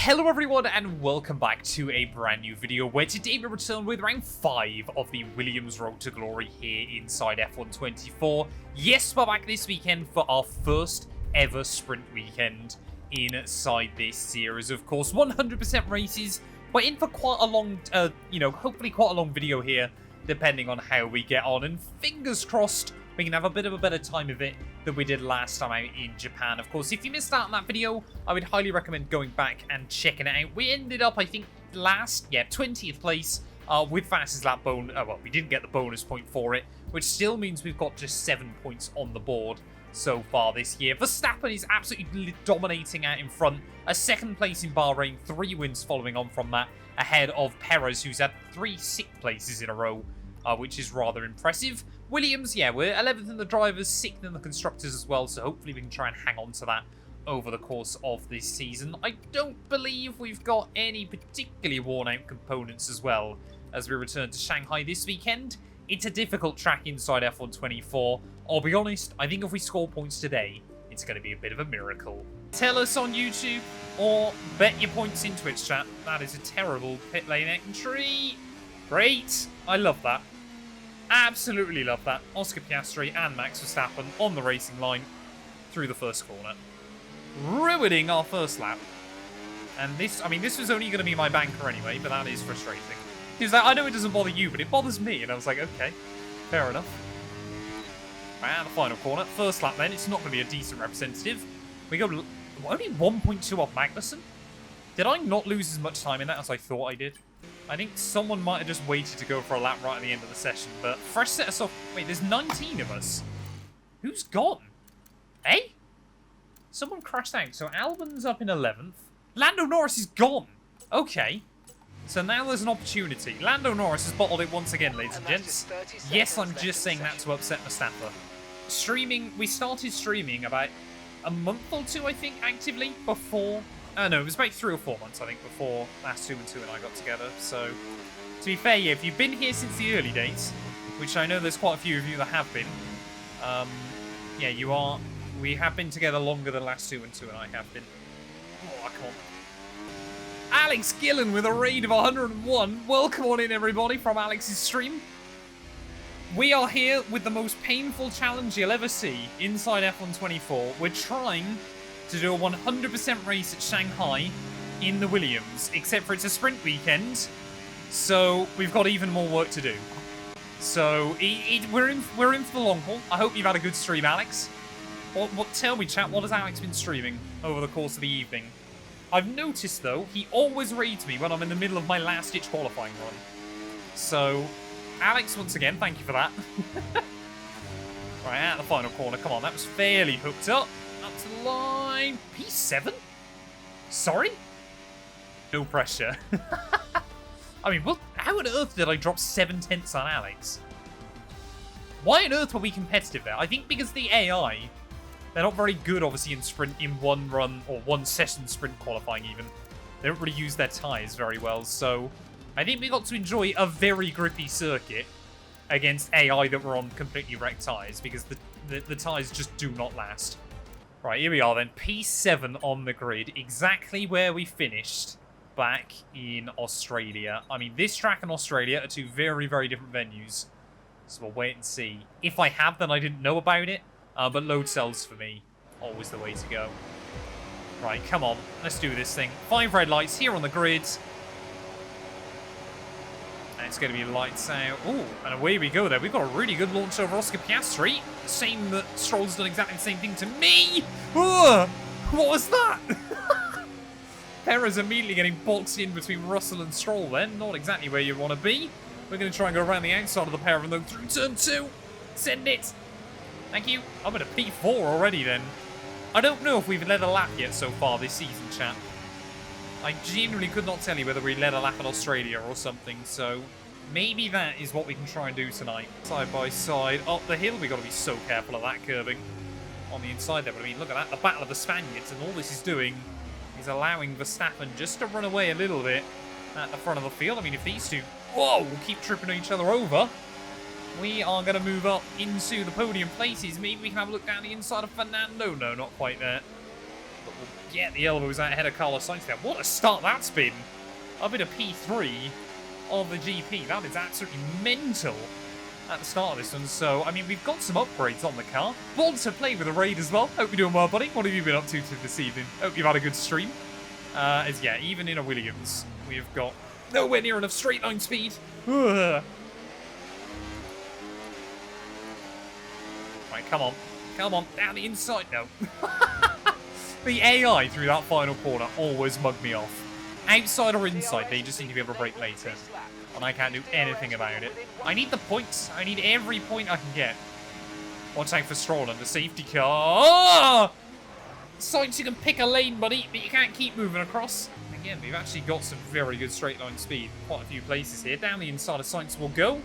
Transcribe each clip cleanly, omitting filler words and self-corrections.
Hello everyone and welcome back to a brand new video where today we return with round 5 of the Williams Road to Glory here inside F1 24. Yes, we're back this weekend for our first ever sprint weekend inside this series. Of course, 100% races. We're in for quite a long, hopefully quite a long video here, depending on how we get on. And fingers crossed, we can have a bit of a better time of it than we did last time out in Japan. Of course, if you missed out on that video, I would highly recommend going back and checking it out. We ended up, I think, 20th place with fastest lap bonus. Well, we didn't get the bonus point for it, which still means we've got just 7 points on the board so far this year. Verstappen is absolutely dominating out in front. A second place in Bahrain, 3 wins following on from that, ahead of Perez, who's had 3 sixth places in a row, which is rather impressive. Williams, yeah, we're 11th in the drivers, 6th in the constructors as well, so hopefully we can try and hang on to that over the course of this season. I don't believe we've got any particularly worn-out components as well as we return to Shanghai this weekend. It's a difficult track inside F1 24. I'll be honest, I think if we score points today, it's going to be a bit of a miracle. Tell us on YouTube or bet your points in Twitch chat. That is a terrible pit lane entry. Great. I love that. Absolutely love that. Oscar Piastri and Max Verstappen on the racing line through the first corner, ruining our first lap. And this, I mean, this was only going to be my banker anyway, but that is frustrating. He was like, I know it doesn't bother you, but it bothers me. And I was like, okay, fair enough. And the final corner. First lap then. It's not going to be a decent representative. We go only 1.2 off Magnussen. Did I not lose as much time in that as I thought I did? I think someone might have just waited to go for a lap right at the end of the session, but fresh set us off. Wait, there's 19 of us. Who's gone? Eh? Someone crashed out. So Albon's up in 11th. Lando Norris is gone. Okay. So now there's an opportunity. Lando Norris has bottled it once again, ladies and gents. Yes, I'm just saying that to upset Mustafa. Streaming, we started streaming about a month or 2, I think, actively before... no, it was about 3 or 4 months, I think, before Matt212 and I got together. So, to be fair, yeah, if you've been here since the early days, which I know there's quite a few of you that have been, yeah, you are. We have been together longer than Matt212 and I have been. Oh, I can't. Alex Gillen with a raid of 101. Welcome on in, everybody, from Alex's stream. We are here with the most painful challenge you'll ever see inside F1 24. We're trying to do a 100% race at Shanghai in the Williams, except for it's a sprint weekend, so we've got even more work to do. So we're in for the long haul. I hope you've had a good stream, Alex. Tell me, chat, what has Alex been streaming over the course of the evening? I've noticed, though, he always raids me when I'm in the middle of my last-ditch qualifying run. So, Alex, once again, thank you for that. Right, at the final corner. Come on, that was fairly hooked up. Up to the line. P7? Sorry? No pressure. I mean, how on earth did I drop 7 tenths on Alex? Why on earth were we competitive there? I think because the AI... They're not very good, obviously, in sprint, in one run or one session sprint qualifying even. They don't really use their tyres very well, so I think we got to enjoy a very grippy circuit against AI that were on completely wrecked tyres, because the tyres just do not last. Right, here we are then. P7 on the grid, exactly where we finished back in Australia. I mean, this track and Australia are 2 very, very different venues, so we'll wait and see. If I have, then I didn't know about it. But load cells for me, always the way to go. Right, come on, let's do this thing. 5 red lights here on the grid. And it's going to be lights out. Oh, and away we go there. We've got a really good launch over Oscar Piastri. Same that Stroll's done exactly the same thing to me. Ugh, what was that? Perez immediately getting boxed in between Russell and Stroll then. Not exactly where you want to be. We're going to try and go around the outside of the pair of them through turn 2. Send it. Thank you. I'm at a P4 already then. I don't know if we've led a lap yet so far this season, chat. I genuinely could not tell you whether we led a lap in Australia or something, so maybe that is what we can try and do tonight. Side by side, up the hill. We've got to be so careful of that curbing on the inside there. But I mean, look at that, the Battle of the Spaniards, and all this is doing is allowing Verstappen just to run away a little bit at the front of the field. I mean, if these two, whoa, keep tripping each other over, we are going to move up into the podium places. Maybe we can have a look down the inside of Fernando. No, not quite there. But we'll get the elbows out ahead of Carlos Sainz there. What a start that's been. I've been a P3 of the GP. That is absolutely mental at the start of this one. So, I mean, we've got some upgrades on the car. Born to play with a raid as well. Hope you're doing well, buddy. What have you been up to this evening? Hope you've had a good stream. Yeah, even in a Williams, we've got nowhere near enough straight line speed. Ugh. Right, come on. Come on, down the inside. No. The AI through that final corner always mugged me off. Outside or inside, they just seem to be able to break later. And I can't do anything about it. I need the points. I need every point I can get. Watch out for Stroll under safety car. Oh! Sainz, you can pick a lane, buddy, but you can't keep moving across. Again, we've actually got some very good straight line speed. Quite a few places here. Down the inside of Sainz will go.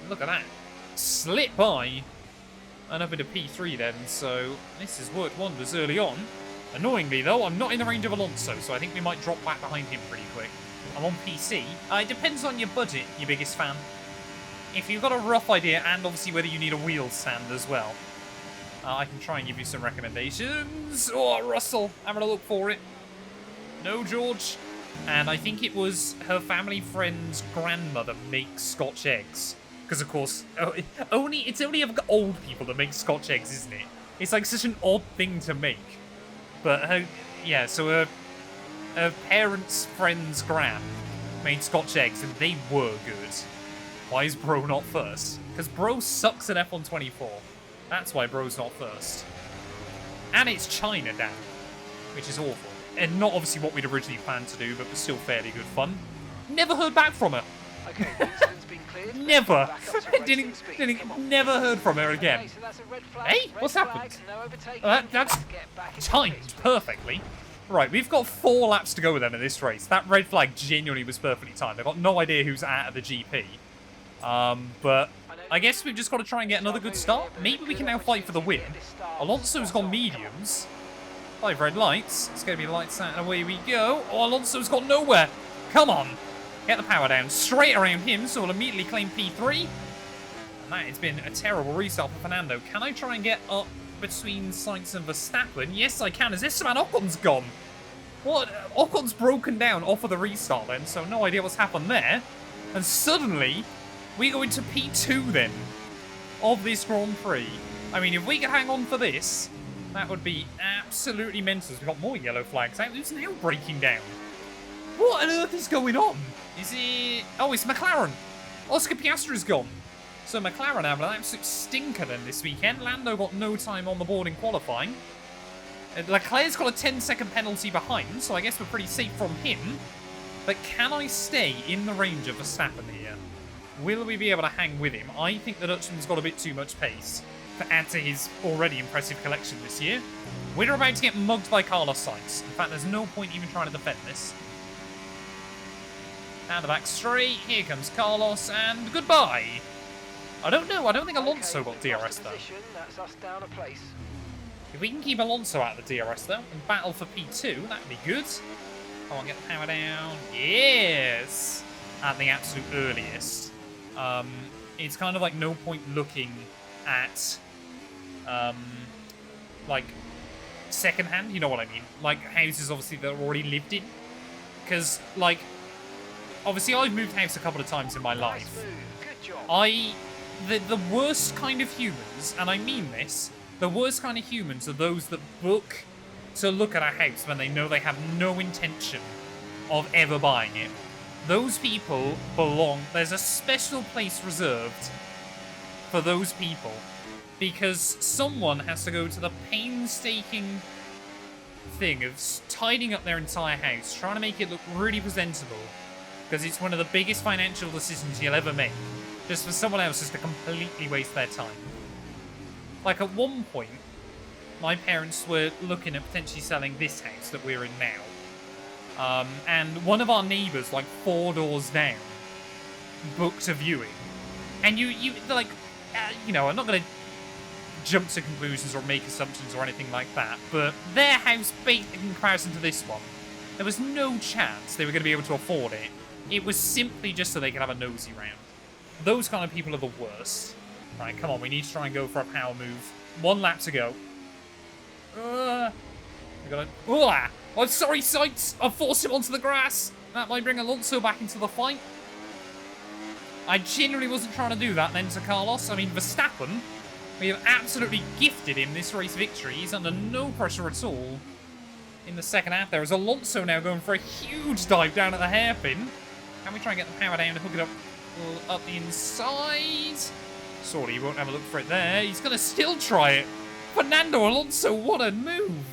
Look at that. Slip by. And up into P3 then, so this has worked wonders early on. Annoyingly, though, I'm not in the range of Alonso, so I think we might drop back behind him pretty quick. I'm on PC. It depends on your budget, you biggest fan. If you've got a rough idea, and obviously whether you need a wheel stand as well, I can try and give you some recommendations. Oh, Russell, having a look for it. No, George. And I think it was her family friend's grandmother makes Scotch eggs. Because, of course, it's only of old people that make Scotch eggs, isn't it? It's like such an odd thing to make. But, yeah, so her parents' friend's gran made Scotch eggs, and they were good. Why is Bro not first? Because Bro sucks at F1 24. That's why Bro's not first. And it's China, damn. Which is awful. And not obviously what we'd originally planned to do, but was still fairly good fun. Never heard back from her. Okay, Winston's been cleared. Never. Never heard from her again. Okay, so that's a red flag. Hey, what's happened? No overtaking. That's timed perfectly. Right, we've got 4 laps to go with them in this race. That red flag genuinely was perfectly timed. I've got no idea who's out of the GP. But I guess we've just got to try and get another good start. Maybe we can now fight for the win. Alonso's got mediums. 5 red lights. It's going to be lights out and away we go. Oh, Alonso's got nowhere. Come on. Get the power down straight around him, so we'll immediately claim P3. And that has been a terrible restart for Fernando. Can I try and get up between Sainz and Verstappen? Yes, I can. As Esteban Ocon's gone. What? Ocon's broken down off of the restart then, so no idea what's happened there. And suddenly, we go into P2 then of this Grand Prix. I mean, if we could hang on for this, that would be absolutely mental. We've got more yellow flags out. Who's now breaking down? What on earth is going on? Is it... Oh, it's McLaren. Oscar Piastri's gone. So McLaren have an absolute stinker then this weekend. Lando got no time on the board in qualifying. Leclerc's got a 10-second penalty behind, so I guess we're pretty safe from him. But can I stay in the range of Verstappen here? Will we be able to hang with him? I think the Dutchman's got a bit too much pace to add to his already impressive collection this year. We're about to get mugged by Carlos Sainz. In fact, there's no point even trying to defend this. Down the back straight, here comes Carlos, and goodbye. I don't know, I don't think Alonso got DRS though. That's us down a place. If we can keep Alonso out of the DRS though, and battle for P2, that'd be good. Come on, get the power down. Yes! At the absolute earliest. It's kind of like no point looking at, like, second-hand, you know what I mean? Like, houses, obviously, that are already lived in. Because, like, obviously, I've moved house a couple of times in my life. Good job. The worst kind of humans, and I mean this, the worst kind of humans are those that book to look at a house when they know they have no intention of ever buying it. Those people belong... There's a special place reserved for those people. Because someone has to go to the painstaking thing of tidying up their entire house, trying to make it look really presentable. Because it's one of the biggest financial decisions you'll ever make. Just for someone else just to completely waste their time. Like, at one point, my parents were looking at potentially selling this house that we're in now. And one of our neighbours, like 4 doors down, booked a viewing. And you like, you know, I'm not going to jump to conclusions or make assumptions or anything like that, but their house, in comparison to this one, there was no chance they were going to be able to afford it. It was simply just so they could have a nosy round. Those kind of people are the worst. Right, come on, we need to try and go for a power move. 1 lap to go. We got a... Oh, I'm sorry, Sainz. I've forced him onto the grass. That might bring Alonso back into the fight. I genuinely wasn't trying to do that then to Carlos. I mean, Verstappen, we have absolutely gifted him this race victory. He's under no pressure at all in the second half. There is Alonso now going for a huge dive down at the hairpin. Can we try and get the power down and hook it up the inside? Sorry, he won't have a look for it there. He's going to still try it. Fernando Alonso, what a move.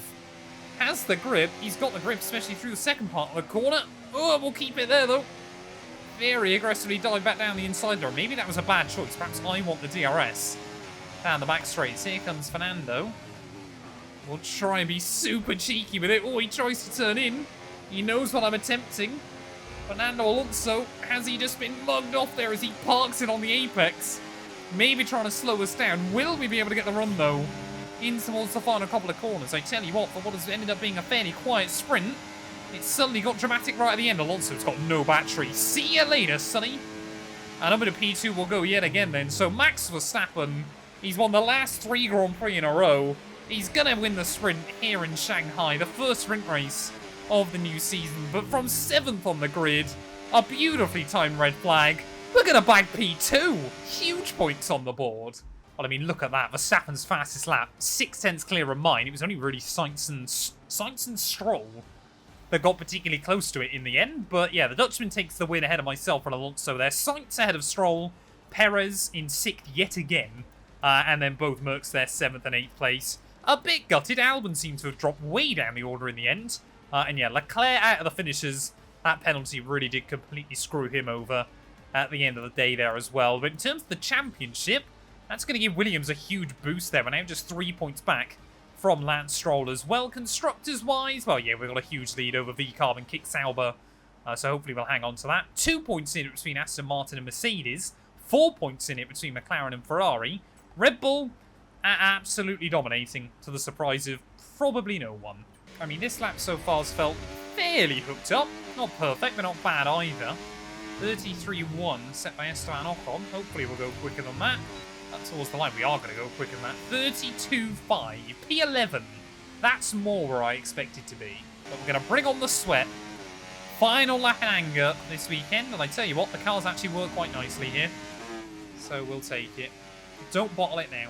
Has the grip. He's got the grip, especially through the second part of the corner. Oh, we'll keep it there, though. Very aggressively dive back down the inside there. Maybe that was a bad choice. Perhaps I want the DRS. Down the back straights. Here comes Fernando. We'll try and be super cheeky with it. Oh, he tries to turn in. He knows what I'm attempting. Fernando Alonso, has he just been mugged off there as he parks it on the apex? Maybe trying to slow us down. Will we be able to get the run, though? In towards the final couple of corners. I tell you what, for what has ended up being a fairly quiet sprint, it suddenly got dramatic right at the end. Alonso's got no battery. See you later, Sonny. And up into P2 will go yet again then. So Max Verstappen, he's won the last 3 Grand Prix in a row. He's going to win the sprint here in Shanghai, the first sprint race of the new season. But from 7th on the grid, a beautifully timed red flag. We're going to bag P2. Huge points on the board. Well, I mean, look at that. Verstappen's fastest lap, 6/10 clear of mine. It was only really Sainz and Stroll that got particularly close to it in the end. But yeah, the Dutchman takes the win ahead of myself and Alonso there. Sainz ahead of Stroll. Perez in 6th yet again. And then both Mercs there, 7th and 8th place. A bit gutted. Albon seems to have dropped way down the order in the end. And yeah, Leclerc out of the finishes. That penalty really did completely screw him over at the end of the day there as well. But in terms of the championship, that's going to give Williams a huge boost there. We're now just 3 points back from Lance Stroll as well. Constructors-wise, well, yeah, we've got a huge lead over V-Carb and Kick Sauber. So hopefully we'll hang on to that. 2 points in it between Aston Martin and Mercedes. 4 points in it between McLaren and Ferrari. Red Bull are absolutely dominating, to the surprise of probably no one. I mean, this lap so far has felt fairly hooked up. Not perfect, but not bad either. 33.1 set by Esteban Ocon. Hopefully we'll go quicker than that. Towards the line, we are going to go quicker than that. 32.5, P11. That's more where I expected to be. But we're going to bring on the sweat. Final lap in anger this weekend. And I tell you what, the cars actually work quite nicely here. So we'll take it. Don't bottle it now.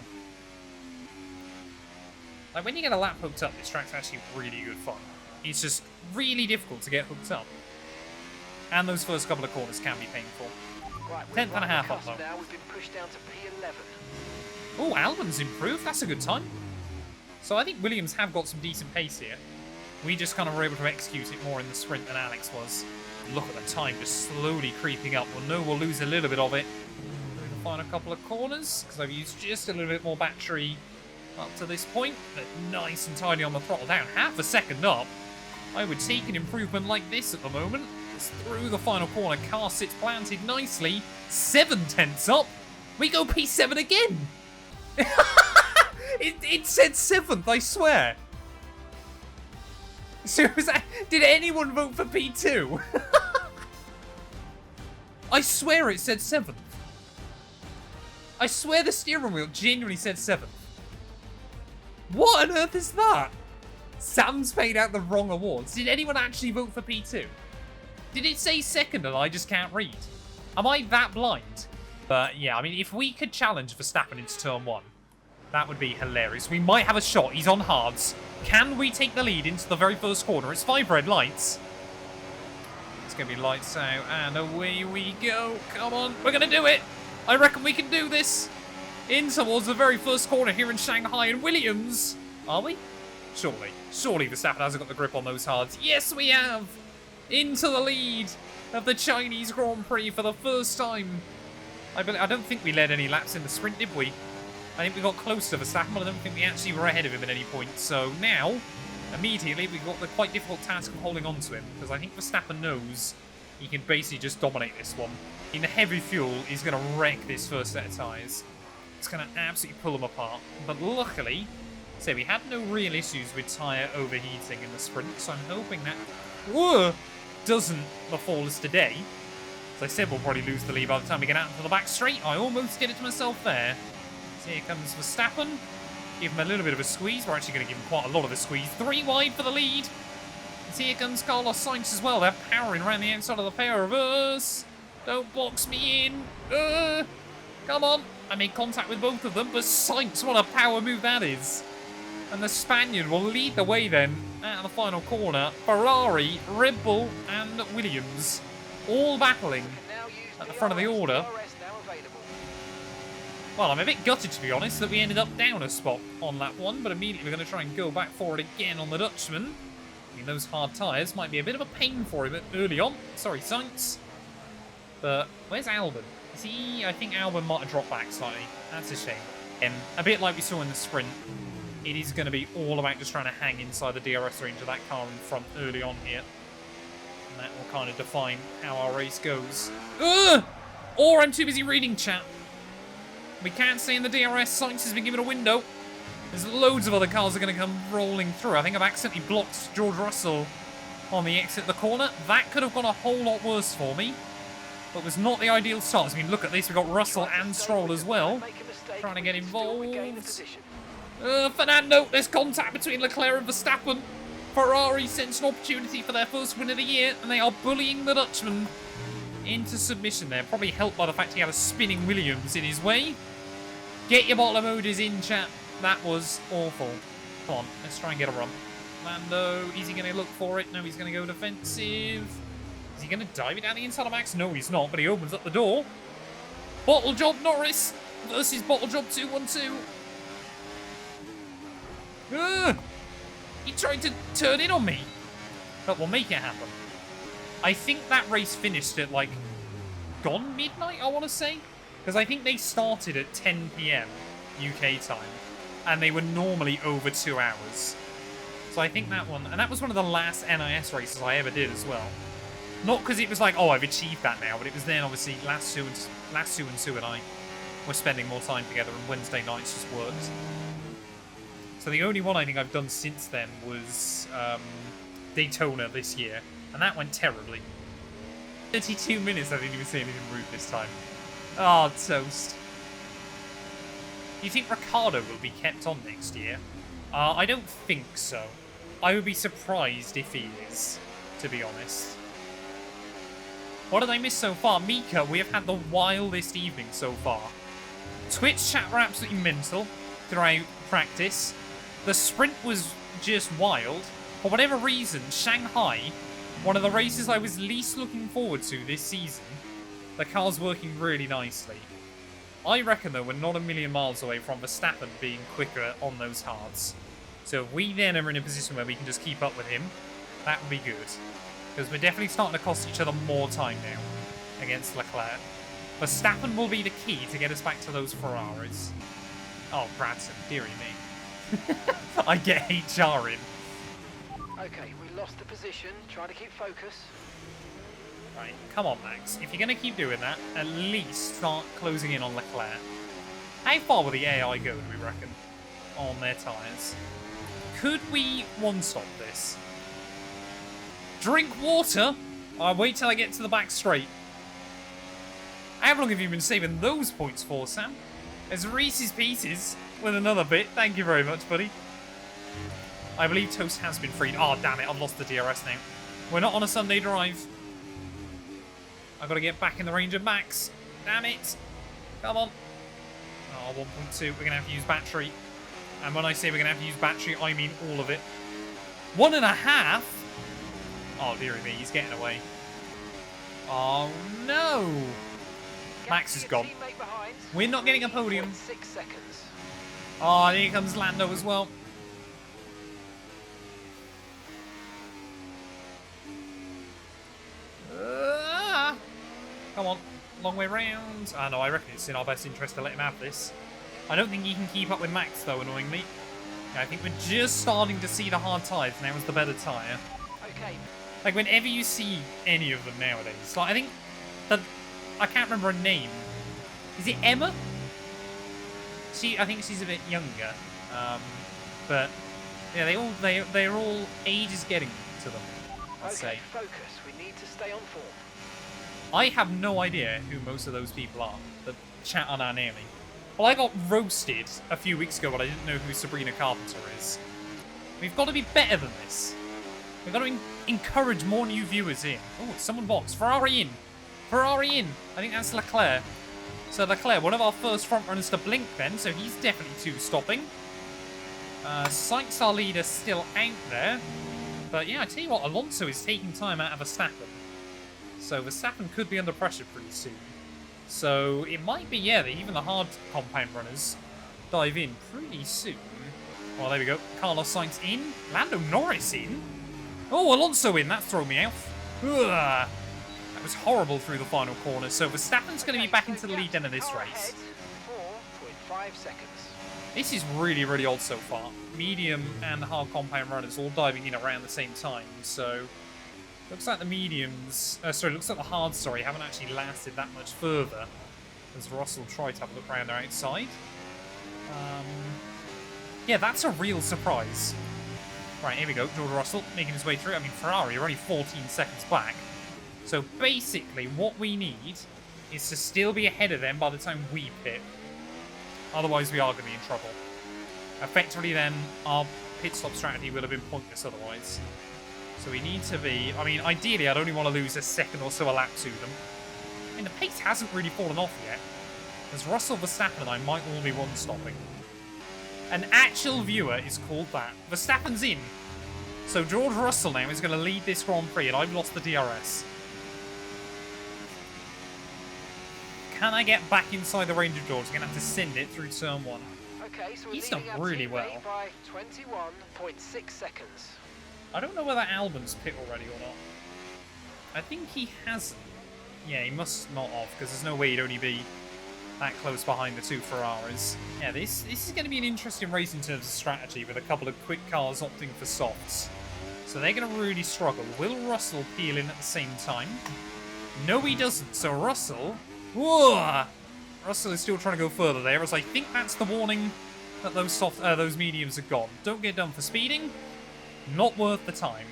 Like, when you get a lap hooked up, this track's actually really good fun. It's just really difficult to get hooked up. And those first couple of corners can be painful. Right, 10th and a half up, though. Now we've been pushed down to P11. Oh, Albon's improved. That's a good time. So I think Williams have got some decent pace here. We just kind of were able to execute it more in the sprint than Alex was. Look at the time just slowly creeping up. We'll know we'll lose a little bit of it through the final couple of corners, because I've used just a little bit more battery up to this point. But nice and tidy on the throttle down. Half a second up. I would take an improvement like this at the moment. It's through the final corner. Car sits planted nicely. 7/10 up. We go P7 again. it said 7th, I swear. So was that, did anyone vote for P2? I swear it said 7th. I swear the steering wheel genuinely said 7th. What on earth is that? Sam's paid out the wrong awards. Did anyone actually vote for P2? Did it say 2nd and I just can't read? Am I that blind? But yeah, I mean, if we could challenge Verstappen into turn 1, that would be hilarious. We might have a shot. He's on hards. Can we take the lead into the very first corner? It's 5 red lights. It's going to be lights out and away we go. Come on, we're going to do it. I reckon we can do this. In towards the very first corner here in Shanghai and Williams. Are we? Surely. Surely Verstappen hasn't got the grip on those hards. Yes, we have. Into the lead of the Chinese Grand Prix for the first time. I don't think we led any laps in the sprint, did we? I think we got close to Verstappen, but I don't think we actually were ahead of him at any point. So now, immediately, we've got the quite difficult task of holding on to him, because I think Verstappen knows he can basically just dominate this one. In the heavy fuel, he's going to wreck this first set of tyres. It's going to absolutely pull them apart. But luckily, so we had no real issues with tyre overheating in the sprint, so I'm hoping that doesn't befall us today. As I said, we'll probably lose the lead by the time we get out into the back straight. I almost did it to myself there. So here comes Verstappen. Give him a little bit of a squeeze. We're actually going to give him quite a lot of a squeeze. 3 wide for the lead. And here comes Carlos Sainz as well. They're powering around the outside of the pair of us. Don't box me in. Come on. I made contact with both of them, but Sainz, what a power move that is. And the Spaniard will lead the way then out of the final corner. Ferrari, Red Bull, and Williams all battling at the front of the order. Well, I'm a bit gutted, to be honest, that we ended up down a spot on lap 1, but immediately we're going to try and go back for it again on the Dutchman. I mean, those hard tyres might be a bit of a pain for him early on. Sorry, Sainz. But where's Albon? Is he... I think Albon might have dropped back slightly. That's a shame. And a bit like we saw in the sprint, it is going to be all about just trying to hang inside the DRS range of that car in front early on here. And that will kind of define how our race goes. Or I'm too busy reading chat. We can't stay in the DRS. Sainz has been given a window. There's loads of other cars that are going to come rolling through. I think I've accidentally blocked George Russell on the exit of the corner. That could have gone a whole lot worse for me. But was not the ideal start. I mean, look at this. We've got Russell and Stroll as well. Trying to get involved. Fernando, there's contact between Leclerc and Verstappen. Ferrari sensed an opportunity for their first win of the year, and they are bullying the Dutchman into submission there. Probably helped by the fact he had a spinning Williams in his way. Get your bottle of motors in, chat. That was awful. Come on, let's try and get a run. Lando, is he going to look for it? No, he's going to go defensive. Is he going to dive it down the inside of Max? No, he's not, but he opens up the door. Bottle Job Norris versus Bottle Job 212. He tried to turn in on me, but we'll make it happen. I think that race finished at, like, gone midnight, I want to say. Because I think they started at 10 PM UK time, and they were normally over 2 hours. So I think that one, and that was one of the last NIS races I ever did as well. Not because it was like, oh, I've achieved that now, but it was then, obviously, last Sue and Sue and I were spending more time together, and Wednesday nights just worked. So the only one I think I've done since then was Daytona this year, and that went terribly. 32 minutes, I didn't even see anything rude this time. Oh, toast. Do you think Ricciardo will be kept on next year? I don't think so. I would be surprised if he is, to be honest. What did I miss so far? Mika, we have had the wildest evening so far. Twitch chat were absolutely mental throughout practice. The sprint was just wild. For whatever reason, Shanghai, one of the races I was least looking forward to this season, the car's working really nicely. I reckon, though, we're not a million miles away from Verstappen being quicker on those hards. So if we then are in a position where we can just keep up with him, that would be good. Because we're definitely starting to cost each other more time now against Leclerc. Verstappen will be the key to get us back to those Ferraris. Oh, Bradson, dearie me. I get HR in. Okay, we lost the position. Try to keep focus. Right, come on, Max. If you're going to keep doing that, at least start closing in on Leclerc. How far will the AI go, do we reckon, on their tyres? Could we one-stop this? Drink water? I'll wait till I get to the back straight. How long have you been saving those points for, Sam? There's Reese's Pieces with another bit. Thank you very much, buddy. I believe Toast has been freed. Oh, damn it. I've lost the DRS now. We're not on a Sunday drive. I've got to get back in the range of Max. Damn it. Come on. Oh, 1.2. We're going to have to use battery. And when I say we're going to have to use battery, I mean all of it. 1.5? Oh, dearie me. He's getting away. Oh, no. Max is gone. We're not getting a podium. 6 seconds. Oh, here comes Lando as well. Come on, long way round. Ah, no, I reckon it's in our best interest to let him have this. I don't think he can keep up with Max, though, annoyingly. Yeah, I think we're just starting to see the hard tyres. Now is the better tyre. Okay. Like, whenever you see any of them nowadays, like, I think that I can't remember her name. Is it Emma? I think she's a bit younger. But yeah, they're all ages getting to them, I'd say. Focus. We need to stay on form. I have no idea who most of those people are that chat on our naming. Well, I got roasted a few weeks ago, but I didn't know who Sabrina Carpenter is. We've got to be better than this. We've got to encourage more new viewers in. Oh, someone boxed. Ferrari in. Ferrari in. I think that's Leclerc. So Leclerc, one of our first front runners to blink then, so he's definitely two stopping. Sykes, our leader, still out there. But yeah, I tell you what, Alonso is taking time out of Verstappen. So Verstappen could be under pressure pretty soon. So it might be, yeah, that even the hard compound runners dive in pretty soon. Well, there we go. Carlos Sainz in. Lando Norris in. Oh, Alonso in. That's thrown me out. Ugh. That was horrible through the final corner. So Verstappen's going to be back into the lead end of this race. 4.5 seconds. This is really, really odd so far. Medium and the hard compound runners all diving in around the same time. So looks like the mediums, looks like the hards, haven't actually lasted that much further as Russell tried to have a look around outside. Yeah, that's a real surprise. Right, here we go. George Russell making his way through. I mean, Ferrari are only 14 seconds back. So basically, what we need is to still be ahead of them by the time we pit. Otherwise, we are going to be in trouble. Effectively, then, our pit stop strategy would have been pointless otherwise. So we need to be... I mean, ideally, I'd only want to lose a second or so a lap to them. I mean, the pace hasn't really fallen off yet. As Russell, Verstappen, and I might all be one-stopping. An actual viewer is called that. Verstappen's in. So George Russell now is going to lead this Grand Prix, and I've lost the DRS. Can I get back inside the range of George? I'm going to have to send it through turn 1. Okay, so he's done really well. By 21.6 seconds. I don't know whether Albon's pit already or not. I think he hasn't. Yeah, he must not have, because there's no way he'd only be that close behind the two Ferraris. Yeah, this is going to be an interesting race in terms of strategy, with a couple of quick cars opting for softs. So they're going to really struggle. Will Russell peel in at the same time? No, he doesn't. So Russell... Whoa! Russell is still trying to go further there, as I think that's the warning that those mediums are gone. Don't get done for speeding. Not worth the time.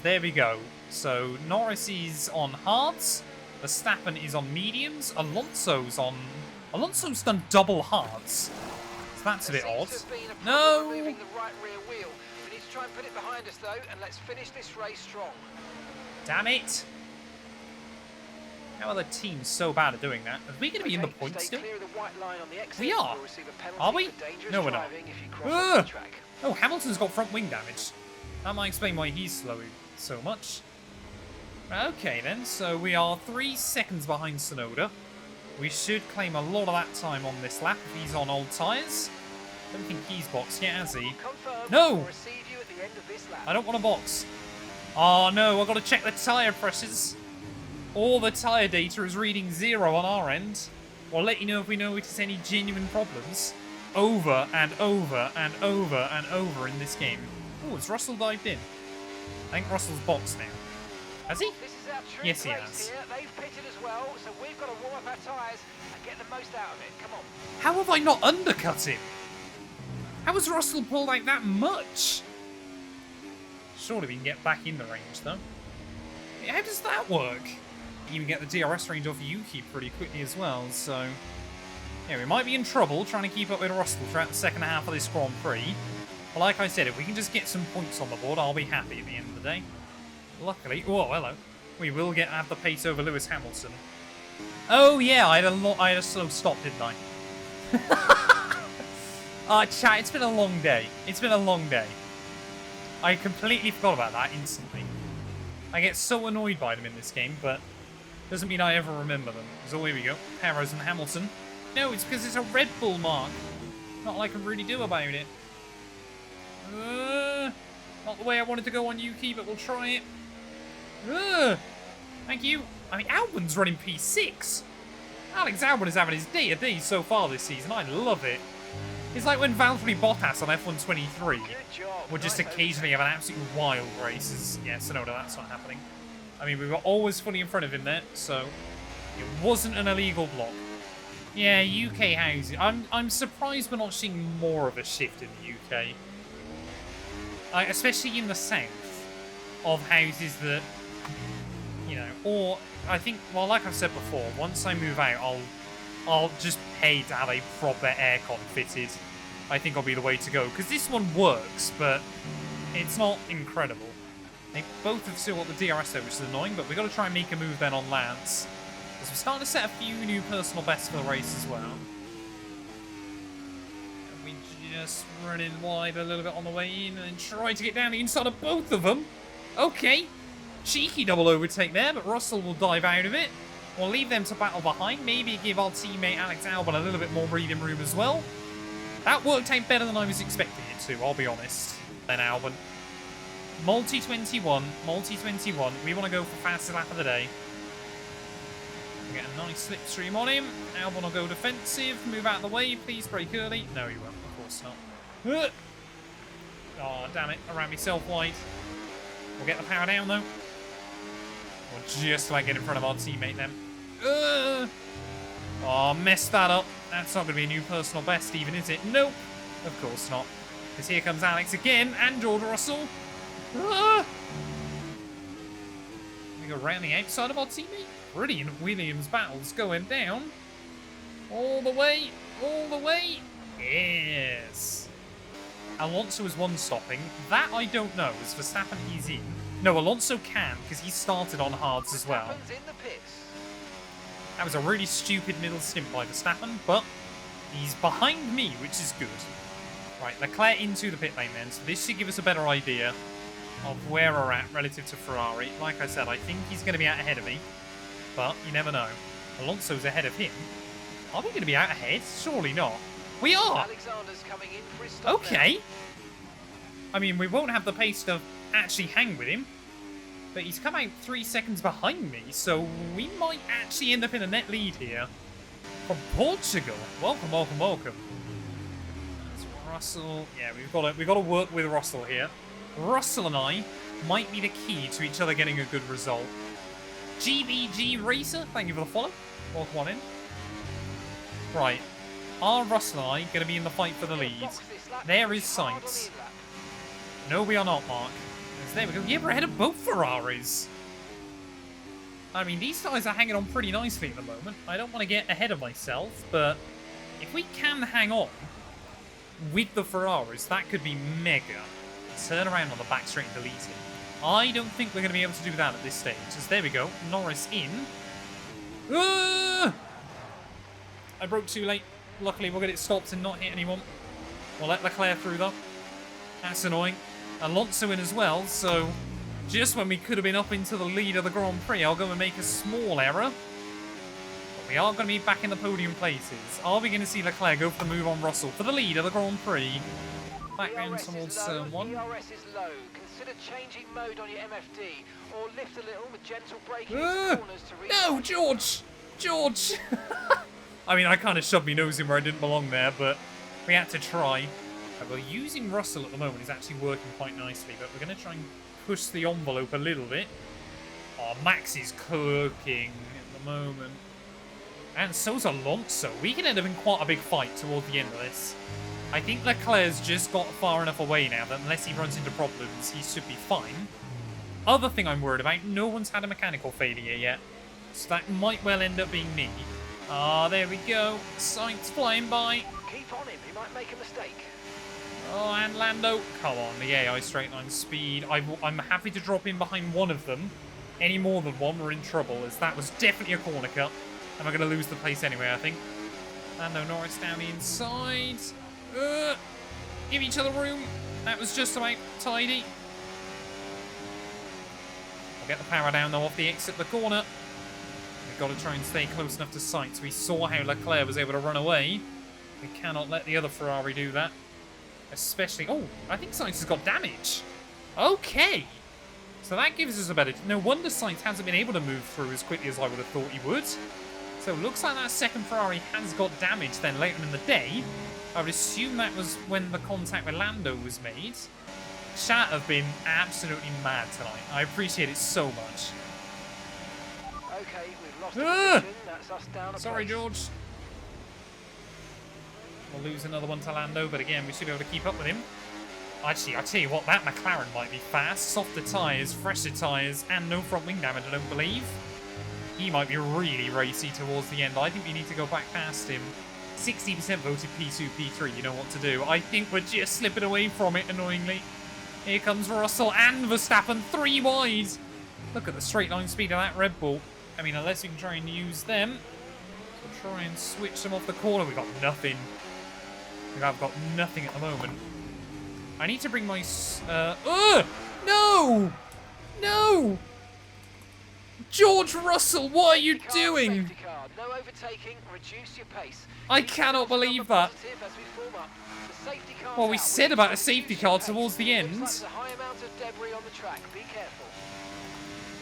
There we go. So Norris is on hards. Verstappen is on mediums. Alonso's done double hards. So that's a bit odd. No! Moving the right rear wheel. We need to try and put it behind us though, and let's finish this race strong. Damn it! How are the teams so bad at doing that? Are we going to be in the points still? We are. Are we? No, we're not. Oh, Hamilton's got front wing damage. That might explain why he's slowing so much. Okay then, so we are 3 seconds behind Tsunoda. We should claim a lot of that time on this lap if he's on old tyres. Don't think he's boxed yet, has he? No! I don't want to box. Oh no, I've got to check the tyre pressures. All the tyre data is reading 0 on our end. We'll let you know if we notice any genuine problems. Over and over and over and over in this game. Oh, has Russell dived in? I think Russell's boxed now. Has he? Yes, he has. They've pitted as well, so we've got to warm up our tyres and get the most out of it. Come on. How have I not undercut him? How has Russell pulled like that much? Surely we can get back in the range, though. How does that work? You can get the DRS range off Yuki pretty quickly as well, so... Yeah, we might be in trouble trying to keep up with Russell throughout the second half of this Grand Prix. But like I said, if we can just get some points on the board, I'll be happy at the end of the day. Luckily... Oh, hello. We will have the pace over Lewis Hamilton. Oh, yeah, I had a slow stop, didn't I? Chat, it's been a long day. It's been a long day. I completely forgot about that instantly. I get so annoyed by them in this game, but doesn't mean I ever remember them. So here we go. Perez and Hamilton. No, it's because it's a Red Bull mark. Not like I can really do about it. Not the way I wanted to go on Yuki, but we'll try it. Thank you. I mean, Albon's running P6. Alex Albon is having his day of days so far this season. I love it. It's like when Valtteri Bottas on F1 23 would just occasionally have an absolute wild race. Yeah, Tsunoda, that's not happening. I mean, we were always fully in front of him there, so it wasn't an illegal block. Yeah, UK housing. I'm surprised we're not seeing more of a shift in the UK. Especially in the south, of houses that, you know, or I think, well, like I've said before, once I move out, I'll just pay to have a proper aircon fitted. I think will be the way to go. Because this one works, but it's not incredible. They both have still got the DRS though, which is annoying, but we've got to try and make a move then on Lance. Because we're starting to set a few new personal bests for the race as well. And we just run in wide a little bit on the way in and try to get down the inside of both of them. Okay. Cheeky double overtake there, but Russell will dive out of it. We'll leave them to battle behind. Maybe give our teammate Alex Albon a little bit more breathing room as well. That worked out better than I was expecting it to, I'll be honest. Then Albon. Multi-21. We want to go for fastest lap of the day. We get a nice slipstream on him. Albon will go defensive. Move out of the way. Please brake early. No, he won't. Of course not. Oh, damn it. I ran myself wide. We'll get the power down, though. We'll just like get in front of our teammate then. Oh, messed that up. That's not going to be a new personal best even, is it? Nope. Of course not. Because here comes Alex again and George Russell. We go around the outside of our teammate. Brilliant Williams battles going down. All the way. All the way. Yes. Alonso is one-stopping. That I don't know. As Verstappen, he's in. No, Alonso can, because he started on hards as well. That was a really stupid middle stint by Verstappen, but he's behind me, which is good. Right, Leclerc into the pit lane then, so this should give us a better idea of where we're at relative to Ferrari. Like I said, I think he's going to be out ahead of me, but you never know. Alonso's ahead of him. Are we going to be out ahead? Surely not. We are! Alexander's coming in for his stop okay. now. I mean, we won't have the pace to actually hang with him. But he's come out 3 seconds behind me, so we might actually end up in a net lead here. From Portugal. Welcome, welcome, welcome. That's Russell. Yeah, we've got to work with Russell here. Russell and I might be the key to each other getting a good result. GBG Racer, thank you for the follow. Welcome on in. Right. Are Russell and I going to be in the fight for the lead? There is Sainz. No, we are not, Mark. There we go. Yeah, we're ahead of both Ferraris. I mean, these guys are hanging on pretty nicely at the moment. I don't want to get ahead of myself, but if we can hang on with the Ferraris, that could be mega. Turn around on the back straight and delete it. I don't think we're going to be able to do that at this stage. Just there we go. Norris in. I broke too late. Luckily, we'll get it stopped and not hit anyone. We'll let Leclerc through, though. That's annoying. Alonso in as well, so just when we could have been up into the lead of the Grand Prix, I'll go and make a small error. But we are going to be back in the podium places. Are we going to see Leclerc go for the move on Russell for the lead of the Grand Prix? Back down towards turn 1. DRS is low. Consider changing mode on your MFD or lift a little with gentle braking into corners to reach. No, George! George! I mean, I kind of shoved my nose in where I didn't belong there, but we had to try. Well, using Russell at the moment is actually working quite nicely, but we're going to try and push the envelope a little bit. Oh, Max is cooking at the moment. And so's Alonso. We can end up in quite a big fight towards the end of this. I think Leclerc's just got far enough away now that unless he runs into problems, he should be fine. Other thing I'm worried about, no one's had a mechanical failure yet. So that might well end up being me. Ah, there we go. Sainz flying by. Keep on him, he might make a mistake. Oh, and Lando. Come on, the AI straight line speed. I'm happy to drop in behind one of them. Any more than one, we're in trouble, as that was definitely a corner cut. And we're going to lose the place anyway, I think. Lando Norris down the inside. Give each other room. That was just about tidy. We'll get the power down, though, off the exit of the corner. We've got to try and stay close enough to Sainz. We saw how Leclerc was able to run away. We cannot let the other Ferrari do that. Especially... Oh, I think Sainz has got damage. Okay. So that gives us a better... No wonder Sainz hasn't been able to move through as quickly as I would have thought he would. So it looks like that second Ferrari has got damage then later in the day. I would assume that was when the contact with Lando was made. Chat have been absolutely mad tonight. I appreciate it so much. Okay, we've lost the position. That's us down a Sorry, place. George. We'll lose another one to Lando, but again, we should be able to keep up with him. Actually, I tell you what, that McLaren might be fast. Softer tyres, fresher tyres, and no front wing damage, I don't believe. He might be really racy towards the end. I think we need to go back past him. 60% voted P2, P3. You know what to do. I think we're just slipping away from it, annoyingly. Here comes Russell and Verstappen, 3 wide. Look at the straight line speed of that Red Bull. I mean, unless we can try and use them. So try and switch them off the corner. We've got nothing. I've got nothing at the moment. I need to bring my... No! No! George Russell, what are you doing? No overtaking, reduce your pace. I cannot believe that. Well, we said about a safety car towards the end.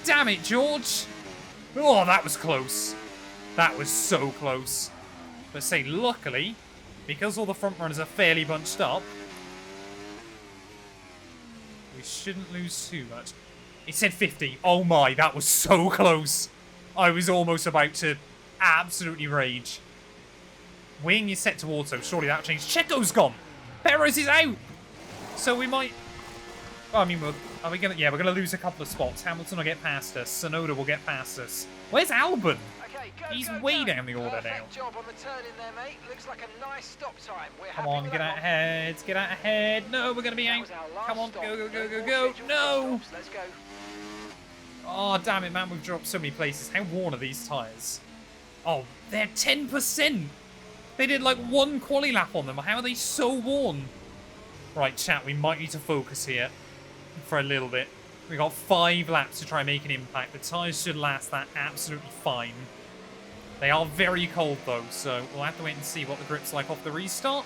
Damn it, George. Oh, that was close. That was so close. But say, luckily, because all the front runners are fairly bunched up, we shouldn't lose too much. It said 50. Oh my, that was so close. I was almost about to absolutely rage. Wing is set to auto. Surely that changed. Checo's gone. Perez is out. So we might... Oh, I mean, are we gonna... Yeah, we're going to lose a couple of spots. Hamilton will get past us. Sonoda will get past us. Where's Albon? He's way down the order now. Job on the turn in there, mate. Looks like a nice stop time. Come on, get out ahead. Get out ahead. No, we're going to be out. Come on, go, go, go, go, go. No. Let's go. Oh, damn it, man. We've dropped so many places. How worn are these tyres? Oh, they're 10%. They did like 1 quali lap on them. How are they so worn? Right, chat, we might need to focus here for a little bit. We've got 5 laps to try and make an impact. The tyres should last that absolutely fine. They are very cold, though, so we'll have to wait and see what the grip's like off the restart.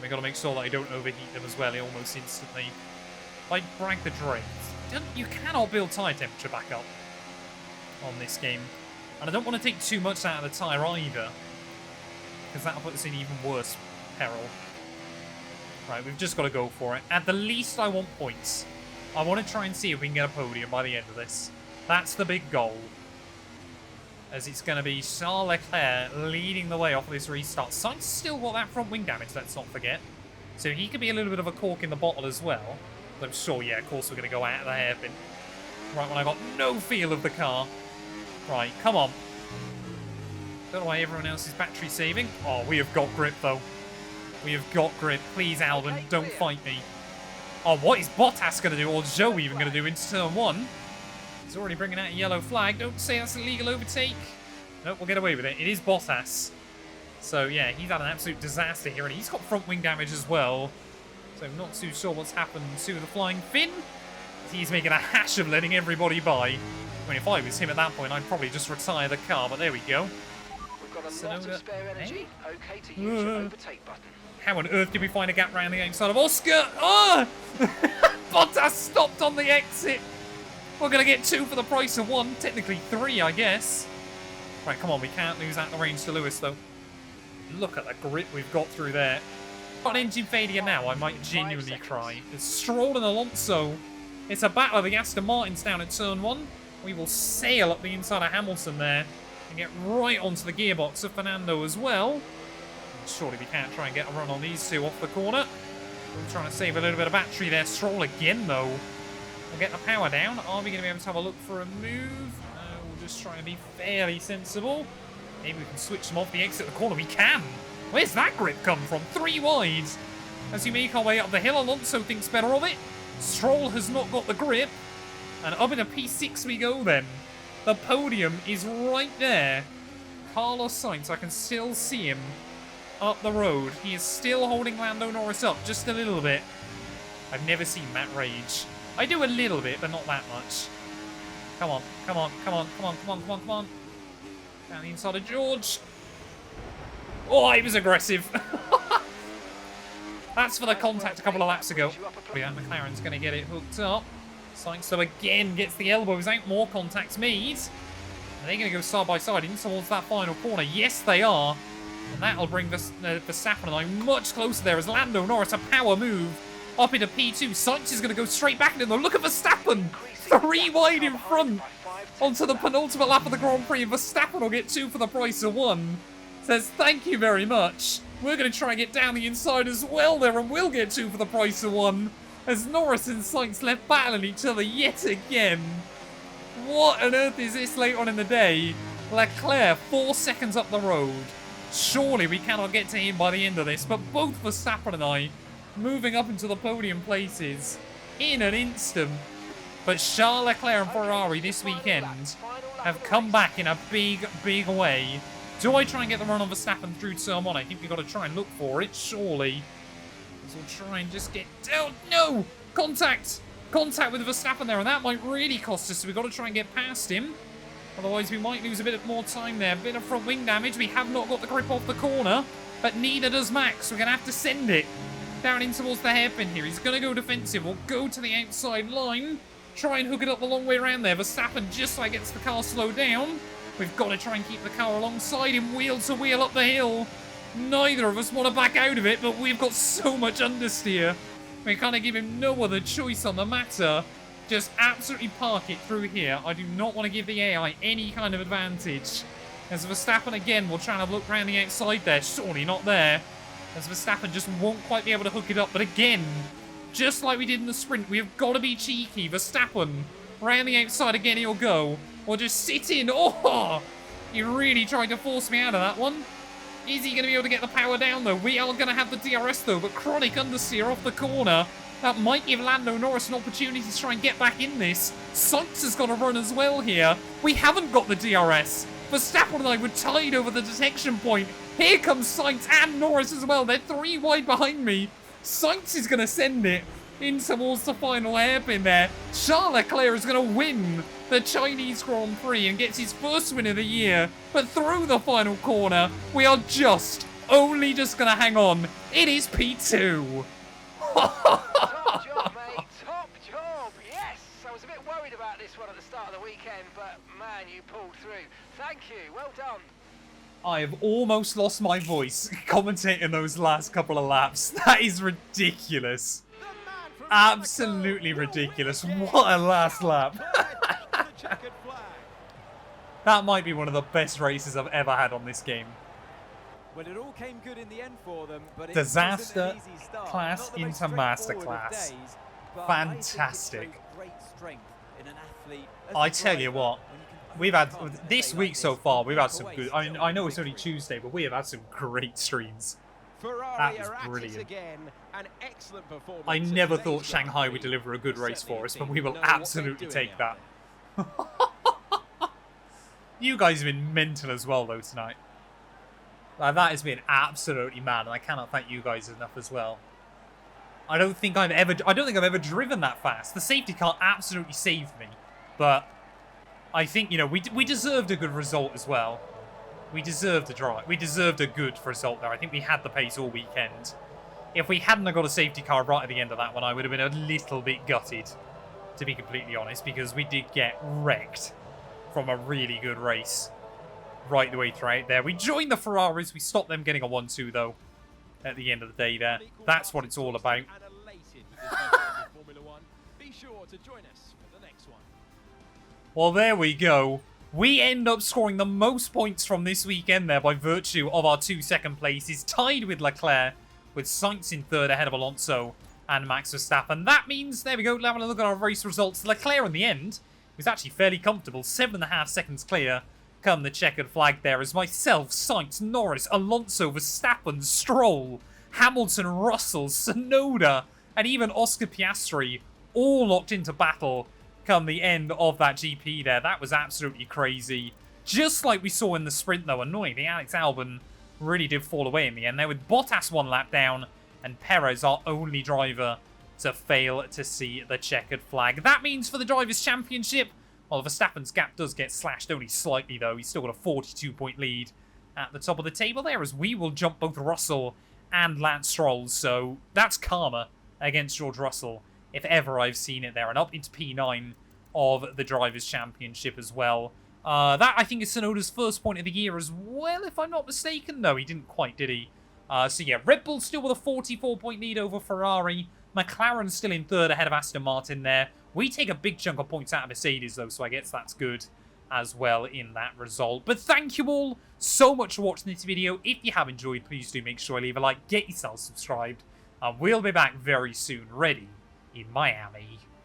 We've got to make sure that I don't overheat them as well almost instantly. If I brag the drains, you cannot build tyre temperature back up on this game. And I don't want to take too much out of the tyre either, because that'll put us in even worse peril. Right, we've just got to go for it. At the least, I want points. I want to try and see if we can get a podium by the end of this. That's the big goal. As it's going to be Charles Leclerc leading the way off this restart. Sainz still got that front wing damage, let's not forget. So he could be a little bit of a cork in the bottle as well. But I'm sure, yeah, of course we're going to go out of the hairpin. Right, when I got no feel of the car. Right, come on. Don't know why everyone else is battery saving. Oh, we have got grip, though. We have got grip. Please, Albon, don't fight me. Oh, what is Bottas going to do, or Joe even going to do into turn 1? He's already bringing out a yellow flag. Don't say that's a legal overtake. Nope, we'll get away with it. It is Bottas. So, yeah, he's had an absolute disaster here, and he's got front wing damage as well. So, I'm not too sure what's happened to the flying Finn. He's making a hash of letting everybody by. I mean, if I was him at that point, I'd probably just retire the car, but there we go. We've got a lot of spare energy. Okay to use your overtake button. How on earth did we find a gap round the outside of Oscar? Oh! Bottas stopped on the exit. We're going to get 2 for the price of 1. Technically 3, I guess. Right, come on. We can't lose out the range to Lewis, though. Look at the grip we've got through there. Got an engine failure now. I might genuinely cry. It's Stroll and Alonso. It's a battle of the Aston Martins down at turn 1. We will sail up the inside of Hamilton there and get right onto the gearbox of Fernando as well. Surely we can't try and get a run on these 2 off the corner. We're trying to save a little bit of battery there. Stroll again, though. We'll get the power down. Are we going to be able to have a look for a move? We'll just try and be fairly sensible. Maybe we can switch them off the exit of the corner. We can! Where's that grip come from? 3 wide. As we make our way up the hill, Alonso thinks better of it. Stroll has not got the grip. And up in a P6 we go then. The podium is right there. Carlos Sainz, I can still see him up the road. He is still holding Lando Norris up just a little bit. I've never seen Matt rage. I do a little bit, but not that much. Come on, come on, come on, come on, come on, come on, come on. Down the inside of George. Oh, he was aggressive. That's for the contact a couple of laps ago. Yeah, McLaren's going to get it hooked up. Sainz, though, again gets the elbows out. More contacts made. Are they going to go side by side in towards that final corner? Yes, they are. And that'll bring Verstappen and I much closer there as Lando Norris, a power move. Up into P2. Sainz is going to go straight back into them. Look at Verstappen. 3 wide in front. Onto the penultimate lap of the Grand Prix. Verstappen will get 2 for the price of 1. Says, thank you very much. We're going to try and get down the inside as well there. And we'll get 2 for the price of 1. As Norris and Sainz left battling each other yet again. What on earth is this late on in the day? Leclerc 4 seconds up the road. Surely we cannot get to him by the end of this, but both Verstappen and I moving up into the podium places in an instant. But Charles Leclerc and Ferrari this weekend have come back in a big, big way. Do I try and get the run on Verstappen through turn 1? I think we've got to try and look for it, surely. So we'll try and just get down. No! Contact! Contact with Verstappen there, and that might really cost us, so we've got to try and get past him. Otherwise, we might lose a bit more time there. A bit of front wing damage. We have not got the grip off the corner, but neither does Max. We're going to have to send it down in towards the hairpin here. He's going to go defensive. We'll go to the outside line. Try and hook it up the long way around there. Verstappen just like gets the car slowed down. We've got to try and keep the car alongside him, wheel to wheel up the hill. Neither of us want to back out of it, but we've got so much understeer. We kind of give him no other choice on the matter. Just absolutely park it through here. I do not want to give the AI any kind of advantage. As Verstappen again will try and look around the outside there. Surely not there. As Verstappen just won't quite be able to hook it up. But again, just like we did in the sprint, we have got to be cheeky. Verstappen, round the outside again he'll go. Or just sit in. Oh! He really tried to force me out of that one. Is he going to be able to get the power down, though? We are going to have the DRS, though, but chronic understeer off the corner. That might give Lando Norris an opportunity to try and get back in this. Sainz has got to run as well here. We haven't got the DRS. Verstappen and I were tied over the detection point. Here comes Sainz and Norris as well. They're 3 wide behind me. Sainz is going to send it in towards the final hairpin there. Charles Leclerc is going to win the Chinese Grand Prix and gets his first win of the year. But through the final corner, we are only just going to hang on. It is P2. Top job, mate. Top job. Yes. I was a bit worried about this one at the start of the weekend, but man, you pulled through. Thank you. Well done. I have almost lost my voice commentating those last couple of laps. That is ridiculous. Absolutely ridiculous. What a last lap. That might be one of the best races I've ever had on this game. Well, it all came good in the end for them, but it Disaster wasn't an easy start. class Not the most into straightforward of masterclass. days, but Fantastic. I think it shows great strength in an athlete as I a tell you driver what, when you can we've had, overcome this something week like so this far, and we've had walk some away good, still I know with it's only victory. Tuesday, but we have had some great streams. Ferrari That was are at it brilliant. again. An excellent performance I in never today's thought Grand Shanghai would Prix. deliver a good race for us, but we will Certainly know what they're absolutely doing take out that. You guys have been mental as well, though, tonight. Like, that has been absolutely mad, and I cannot thank you guys enough as well. I don't think I've ever driven that fast. The safety car absolutely saved me, but I think, you know, we deserved a good result as well. We deserved a drive. We deserved a good result there. I think we had the pace all weekend. If we hadn't have got a safety car right at the end of that one, I would have been a little bit gutted, to be completely honest, because we did get wrecked from a really good race right the way throughout there. We joined the Ferraris. We stopped them getting a 1-2, though, at the end of the day there. That's what it's all about. Be sure to join us for the next one. Well, there we go. We end up scoring the most points from this weekend there by virtue of our 2 second places, tied with Leclerc, with Sainz in third ahead of Alonso and Max Verstappen. That means, there we go, having a look at our race results. Leclerc in the end was actually fairly comfortable, 7.5 seconds clear come the checkered flag there, as myself, Sainz, Norris, Alonso, Verstappen, Stroll, Hamilton, Russell, Tsunoda, and even Oscar Piastri all locked into battle come the end of that GP there. That was absolutely crazy. Just like we saw in the sprint, though, annoyingly, Alex Albon really did fall away in the end there, with Bottas 1 lap down and Perez our only driver to fail to see the checkered flag. That means for the Drivers' Championship, well, Verstappen's gap does get slashed only slightly, though. He's still got a 42-point lead at the top of the table there, as we will jump both Russell and Lance Stroll. So that's karma against George Russell, if ever I've seen it there. And up into P9 of the Drivers' Championship as well. That, I think, is Tsunoda's first point of the year as well, if I'm not mistaken. No, he didn't quite, did he? So yeah, Red Bull still with a 44-point lead over Ferrari. McLaren still in third ahead of Aston Martin there. We take a big chunk of points out of Mercedes, though, so I guess that's good as well in that result. But thank you all so much for watching this video. If you have enjoyed, please do make sure you leave a like, get yourself subscribed, and we'll be back very soon, ready in Miami.